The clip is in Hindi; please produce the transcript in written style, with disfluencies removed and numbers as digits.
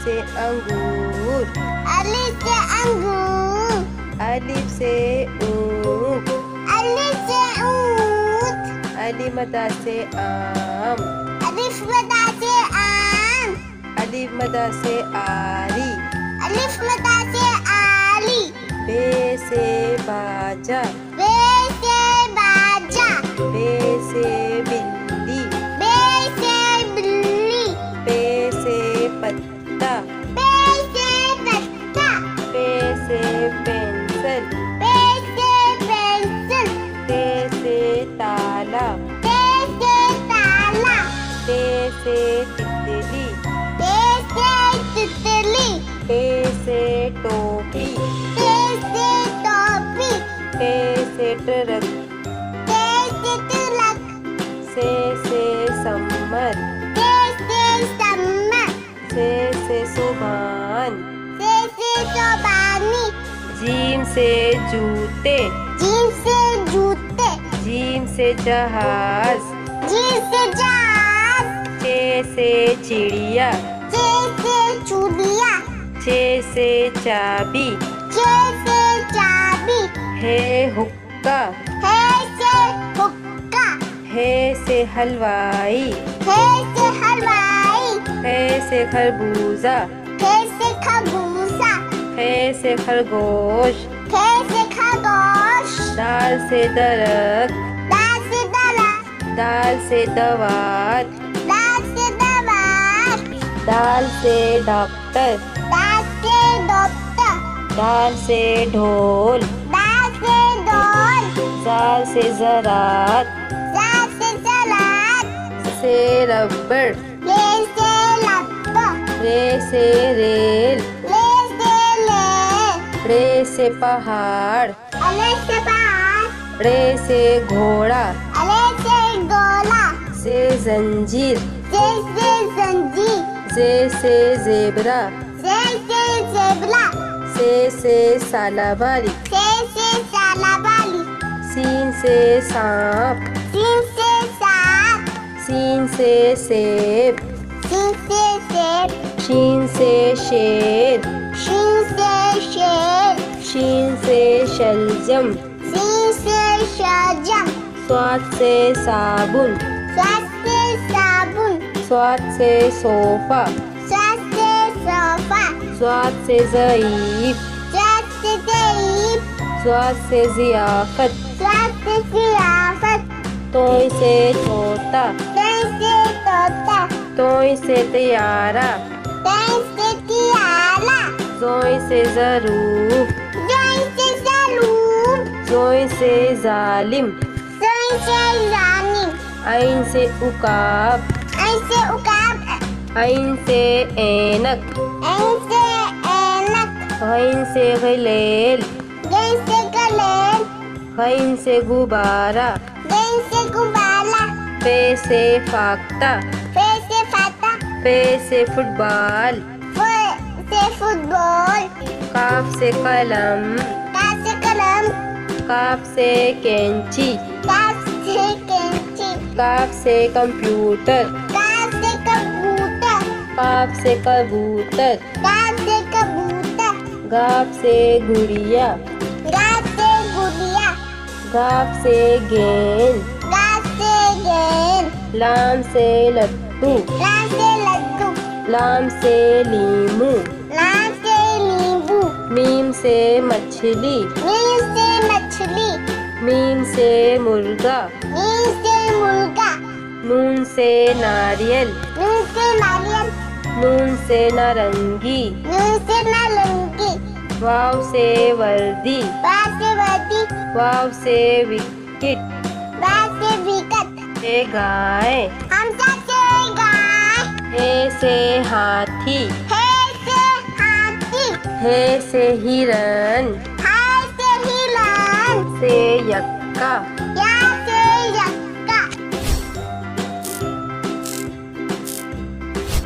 से अंगूर, अलिफ से अंगूर, अलिफ से ऊँट, अलिफ से ऊँट, अलिफ मदा से आम, अलिफ मदा से आम, अलिफ मदा से आरी, अलिफ मदा से आली, बे से बाजा, बे से बाजा, बे से बिल्ली, बे से बिल्ली, पे से पत्ता, पे से पत्ता, पे से पेंसिल, पे से पेंसिल, ते से ताला, ते से ताला, ते से तितली, ते से तितली, पे से टोपी, ते से टोपी, पे से ट्रक, ते से तिलक, से समर, ते से सम्मत, से सुभान, से सोबानी, जीम से जूते, जीम से जूते, जीम से जहाज, जीम से जहाज, चे से चिड़िया, चे से चूड़िया, चे से चाबी, चे से चाबी, है हुक्का, है से हुक्का, है से हलवाई, है से हलवाई, है से खरबूजा, है से खरबूजा, है से खरगोश, है से खरगोश, दाल से दरख्त, दाल से दरख्त, दाल से दवात, दाल से दवात, दाल से डॉक्टर, दाल से डॉक्टर, दाल से ढोल, दाल से ढोल, जाल से ज़रात, दाल से सलाद, से रबड़, ले से लब्बा, रे से रेल, ले से ले, रे से पहाड़, अले से पहाड़, रे से घोड़ा, अले से गोला, से जंजीर, से जंजीर, से ज़ेबरा, से ज़ेबरा, से सालाबारी, से सालाबाली, सीन से सांप, सीन से सांप, सीन से सेब, सीन से सेब, शीन से शेर, शीन से शेर, शीन से शलजम, सीन से शाहजम, स्वाद से साबुन, स्वाद से साबुन, स्वाद से सोफा, स्वाद से सोफा, स्वाद से ज़ईफ, स्वाद से ज़ईफ, स्वाद से ज़ियाफ़त, स्वाद से ज़ियाफ़त, तोय से तोता, तय से तोता, तोय से तैयारा, तय से तियारा, जोय से ज़रूफ, जोय से ज़रूर, जोय से जालिम, जोय से जानिम, ऐन से उकाब, ऐसे उकाब, ऐन से ऐनक, ऐसे ऐनक, गैन से गलेल, गैन से गलेल, गैन से गुब्बारा, गैन से गुब्बारा, पे से फाख्ता, फे से फाता, पे से फुटबॉल, फे से फुटबॉल, काफ से कलम, का से कलम, काफ से कैंची, का से कैंची, काफ से कंप्यूटर, का से कबूतर, काफ से कबूतर, का से कबूतर, गाफ से गुड़िया, गा से गुड़िया, गाफ से गेंद, गा से गेंद, लाम से लट्टू, ला से लड्डू, लाम से लीमू, ला से नींबू, मीम से मछली, मीम से मछली, मीम से मुर्गा, मीम से मुर्गा, नून से नारियल, नून से नारियल, नून से नारंगी, नून से नारंगी, वाव से वर्दी, बा से वर्दी, वाव से विकेट, बा से विकेट, से गाय, हमजा से गाय, हे से हाथी, हे से हाथी, हे से हिरन, हाय से हिरण, से यक्का,